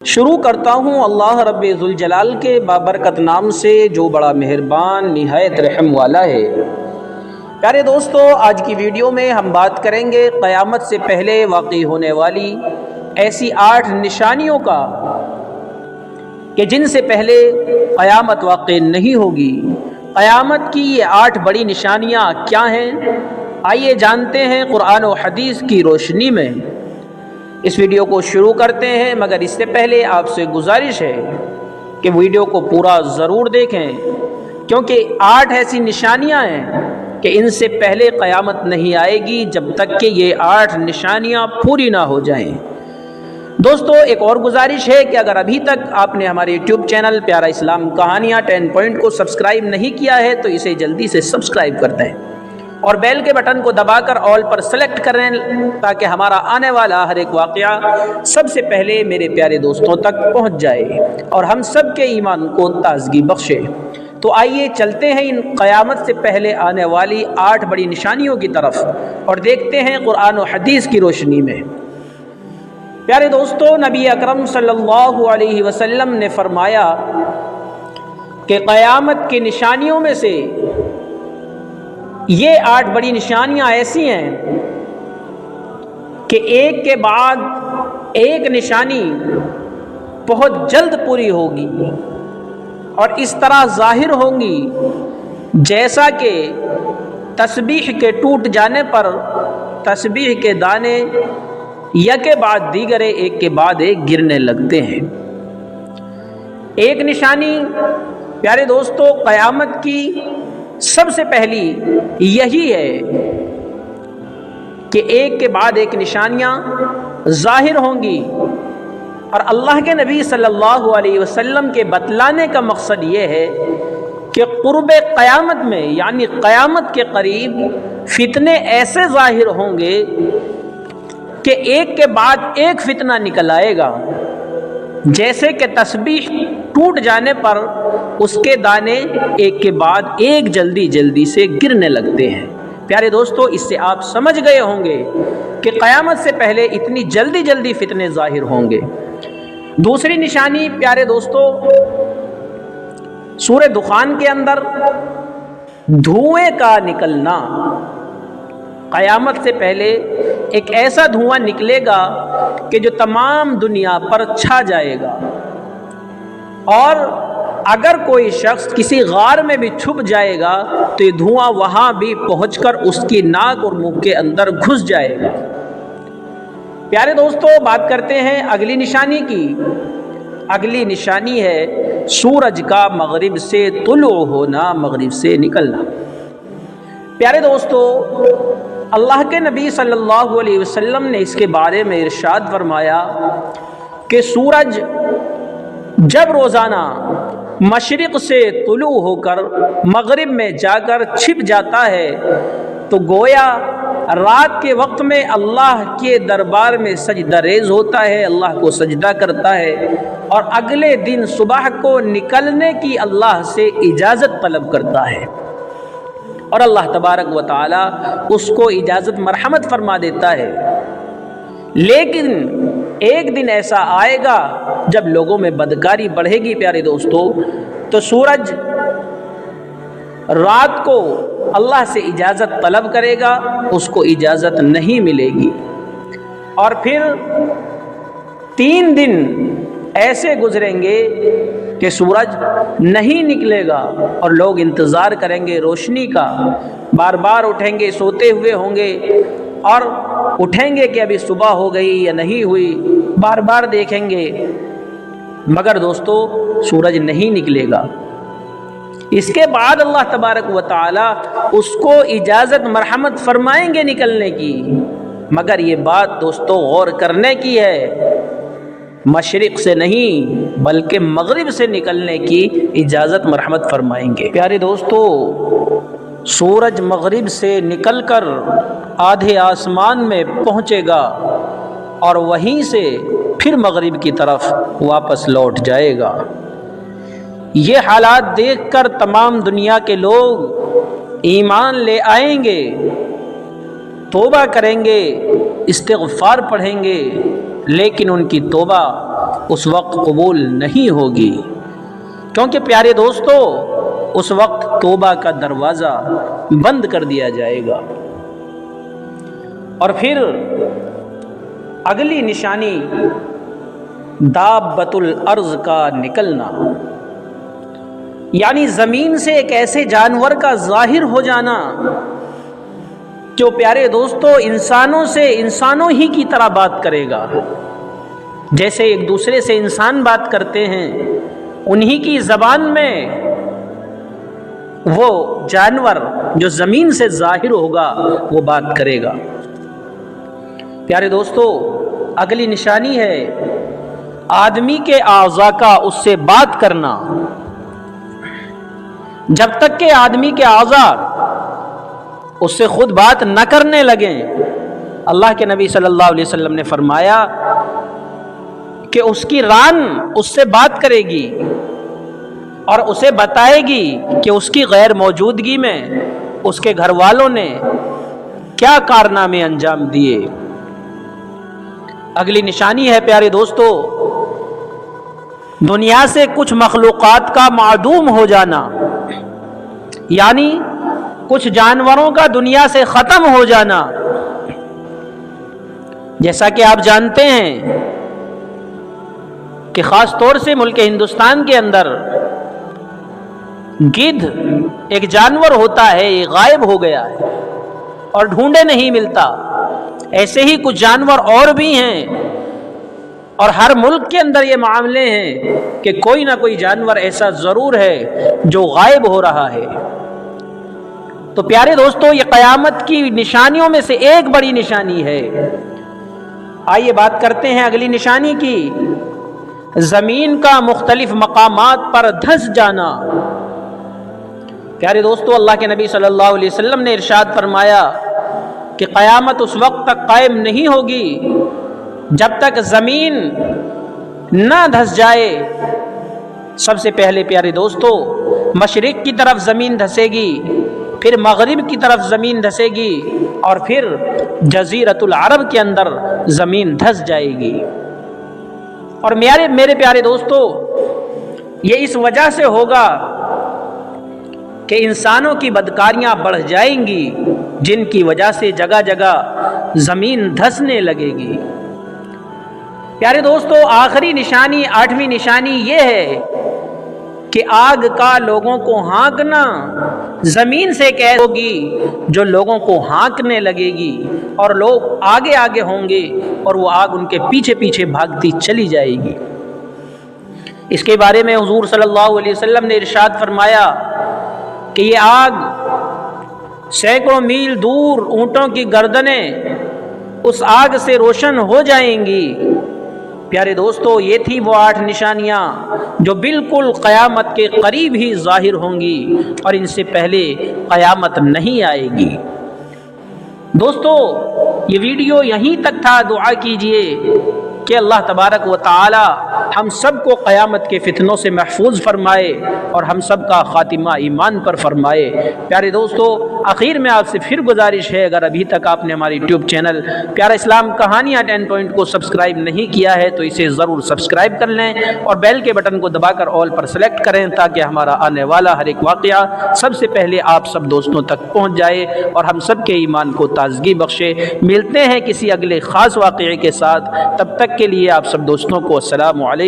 شروع کرتا ہوں اللہ رب ذوالجلال کے بابرکت نام سے جو بڑا مہربان نہایت رحم والا ہے۔ پیارے دوستو، آج کی ویڈیو میں ہم بات کریں گے قیامت سے پہلے واقع ہونے والی ایسی 8 نشانیوں کا کہ جن سے پہلے قیامت واقع نہیں ہوگی۔ قیامت کی یہ 8 بڑی نشانیاں کیا ہیں؟ آئیے جانتے ہیں قرآن و حدیث کی روشنی میں۔ اس ویڈیو کو شروع کرتے ہیں، مگر اس سے پہلے آپ سے گزارش ہے کہ ویڈیو کو پورا ضرور دیکھیں، کیونکہ 8 ایسی نشانیاں ہیں کہ ان سے پہلے قیامت نہیں آئے گی جب تک کہ یہ 8 نشانیاں پوری نہ ہو جائیں۔ دوستو، ایک اور گزارش ہے کہ اگر ابھی تک آپ نے ہمارے یوٹیوب چینل پیارا اسلام کہانیاں 10 پوائنٹ کو سبسکرائب نہیں کیا ہے تو اسے جلدی سے سبسکرائب کر دیں اور بیل کے بٹن کو دبا کر آل پر سلیکٹ کریں تاکہ ہمارا آنے والا ہر ایک واقعہ سب سے پہلے میرے پیارے دوستوں تک پہنچ جائے اور ہم سب کے ایمان کو تازگی بخشے۔ تو آئیے چلتے ہیں ان قیامت سے پہلے آنے والی 8 بڑی نشانیوں کی طرف اور دیکھتے ہیں قرآن و حدیث کی روشنی میں۔ پیارے دوستو، نبی اکرم صلی اللہ علیہ وسلم نے فرمایا کہ قیامت کی نشانیوں میں سے یہ 8 بڑی نشانیاں ایسی ہیں کہ ایک کے بعد ایک نشانی بہت جلد پوری ہوگی اور اس طرح ظاہر ہوں گی جیسا کہ تسبیح کے ٹوٹ جانے پر تسبیح کے دانے یکے بعد دیگرے ایک کے بعد ایک گرنے لگتے ہیں۔ ایک نشانی پیارے دوستو قیامت کی سب سے پہلی یہی ہے کہ ایک کے بعد ایک نشانیاں ظاہر ہوں گی، اور اللہ کے نبی صلی اللہ علیہ وسلم کے بتلانے کا مقصد یہ ہے کہ قرب قیامت میں یعنی قیامت کے قریب فتنے ایسے ظاہر ہوں گے کہ ایک کے بعد ایک فتنہ نکل آئے گا، جیسے کہ تسبیح ٹوٹ جانے پر اس کے دانے ایک کے بعد ایک جلدی سے گرنے لگتے ہیں۔ پیارے دوستو، اس سے آپ سمجھ گئے ہوں گے کہ قیامت سے پہلے اتنی جلدی فتنے ظاہر ہوں گے۔ دوسری نشانی پیارے دوستو، سورہ دخان کے اندر دھوئیں کا نکلنا۔ قیامت سے پہلے ایک ایسا دھواں نکلے گا کہ جو تمام دنیا پر چھا جائے گا، اور اگر کوئی شخص کسی غار میں بھی چھپ جائے گا تو یہ دھواں وہاں بھی پہنچ کر اس کی ناک اور منہ کے اندر گھس جائے گا۔ پیارے دوستو، بات کرتے ہیں اگلی نشانی کی۔ اگلی نشانی ہے سورج کا مغرب سے طلوع ہونا، مغرب سے نکلنا۔ پیارے دوستو، اللہ کے نبی صلی اللہ علیہ وسلم نے اس کے بارے میں ارشاد فرمایا کہ سورج جب روزانہ مشرق سے طلوع ہو کر مغرب میں جا کر چھپ جاتا ہے تو گویا رات کے وقت میں اللہ کے دربار میں سجدہ ریز ہوتا ہے، اللہ کو سجدہ کرتا ہے، اور اگلے دن صبح کو نکلنے کی اللہ سے اجازت طلب کرتا ہے، اور اللہ تبارک و تعالی اس کو اجازت مرحمت فرما دیتا ہے۔ لیکن ایک دن ایسا آئے گا جب لوگوں میں بدکاری بڑھے گی پیارے دوستو، تو سورج رات کو اللہ سے اجازت طلب کرے گا، اس کو اجازت نہیں ملے گی، اور پھر 3 دن ایسے گزریں گے کہ سورج نہیں نکلے گا اور لوگ انتظار کریں گے روشنی کا، بار بار اٹھیں گے، سوتے ہوئے ہوں گے اور اٹھیں گے کہ ابھی صبح ہو گئی یا نہیں ہوئی، بار بار دیکھیں گے، مگر دوستو سورج نہیں نکلے گا۔ اس کے بعد اللہ تبارک و تعالی اس کو اجازت مرحمت فرمائیں گے نکلنے کی، مگر یہ بات دوستو غور کرنے کی ہے، مشرق سے نہیں بلکہ مغرب سے نکلنے کی اجازت مرحمت فرمائیں گے۔ پیارے دوستو، سورج مغرب سے نکل کر آدھے آسمان میں پہنچے گا اور وہیں سے پھر مغرب کی طرف واپس لوٹ جائے گا۔ یہ حالات دیکھ کر تمام دنیا کے لوگ ایمان لے آئیں گے، توبہ کریں گے، استغفار پڑھیں گے، لیکن ان کی توبہ اس وقت قبول نہیں ہوگی، کیونکہ پیارے دوستو اس وقت توبہ کا دروازہ بند کر دیا جائے گا۔ اور پھر اگلی نشانی دابۃ الارض کا نکلنا، یعنی زمین سے ایک ایسے جانور کا ظاہر ہو جانا جو پیارے دوستو انسانوں ہی کی طرح بات کرے گا، جیسے ایک دوسرے سے انسان بات کرتے ہیں انہی کی زبان میں وہ جانور جو زمین سے ظاہر ہوگا وہ بات کرے گا۔ پیارے دوستو اگلی نشانی ہے آدمی کے اعضاء کا اس سے بات کرنا۔ جب تک کہ آدمی کے اعضاء اس سے خود بات نہ کرنے لگیں، اللہ کے نبی صلی اللہ علیہ وسلم نے فرمایا کہ اس کی ران اس سے بات کرے گی اور اسے بتائے گی کہ اس کی غیر موجودگی میں اس کے گھر والوں نے کیا کارنامے انجام دیے۔ اگلی نشانی ہے پیارے دوستو دنیا سے کچھ مخلوقات کا معدوم ہو جانا، یعنی کچھ جانوروں کا دنیا سے ختم ہو جانا۔ جیسا کہ آپ جانتے ہیں کہ خاص طور سے ملک ہندوستان کے اندر گدھ ایک جانور ہوتا ہے، یہ غائب ہو گیا ہے اور ڈھونڈے نہیں ملتا۔ ایسے ہی کچھ جانور اور بھی ہیں، اور ہر ملک کے اندر یہ معاملے ہیں کہ کوئی نہ کوئی جانور ایسا ضرور ہے جو غائب ہو رہا ہے۔ تو پیارے دوستو یہ قیامت کی نشانیوں میں سے ایک بڑی نشانی ہے۔ آئیے بات کرتے ہیں اگلی نشانی کی، زمین کا مختلف مقامات پر دھس جانا۔ پیارے دوستو اللہ کے نبی صلی اللہ علیہ وسلم نے ارشاد فرمایا کہ قیامت اس وقت تک قائم نہیں ہوگی جب تک زمین نہ دھس جائے۔ سب سے پہلے پیارے دوستو مشرق کی طرف زمین دھسے گی، پھر مغرب کی طرف زمین دھسے گی، اور پھر جزیرۃ العرب کے اندر زمین دھس جائے گی۔ اور میرے پیارے دوستو یہ اس وجہ سے ہوگا کہ انسانوں کی بدکاریاں بڑھ جائیں گی، جن کی وجہ سے جگہ جگہ زمین دھسنے لگے گی۔ پیارے دوستو آخری نشانی، 8ویں نشانی یہ ہے کہ آگ کا لوگوں کو ہانکنا زمین سے ایک ایسی ہوگی جو لوگوں کو ہانکنے لگے گی، اور لوگ آگے آگے ہوں گے اور وہ آگ ان کے پیچھے پیچھے بھاگتی چلی جائے گی۔ اس کے بارے میں حضور صلی اللہ علیہ وسلم نے ارشاد فرمایا کہ یہ آگ سینکڑوں میل دور اونٹوں کی گردنیں اس آگ سے روشن ہو جائیں گی۔ پیارے دوستو یہ تھی وہ 8 نشانیاں جو بالکل قیامت کے قریب ہی ظاہر ہوں گی، اور ان سے پہلے قیامت نہیں آئے گی۔ دوستو یہ ویڈیو یہیں تک تھا۔ دعا کیجئے کہ اللہ تبارک و تعالی ہم سب کو قیامت کے فتنوں سے محفوظ فرمائے اور ہم سب کا خاتمہ ایمان پر فرمائے۔ پیارے دوستو آخر میں آپ سے پھر گزارش ہے، اگر ابھی تک آپ نے ہماری یوٹیوب چینل پیارا اسلام کہانیاں 10 پوائنٹ کو سبسکرائب نہیں کیا ہے تو اسے ضرور سبسکرائب کر لیں، اور بیل کے بٹن کو دبا کر آل پر سلیکٹ کریں تاکہ ہمارا آنے والا ہر ایک واقعہ سب سے پہلے آپ سب دوستوں تک پہنچ جائے اور ہم سب کے ایمان کو تازگی بخشے۔ ملتے ہیں کسی اگلے خاص واقعے کے ساتھ، تب تک کے لیے آپ سب دوستوں کو السلام علیکم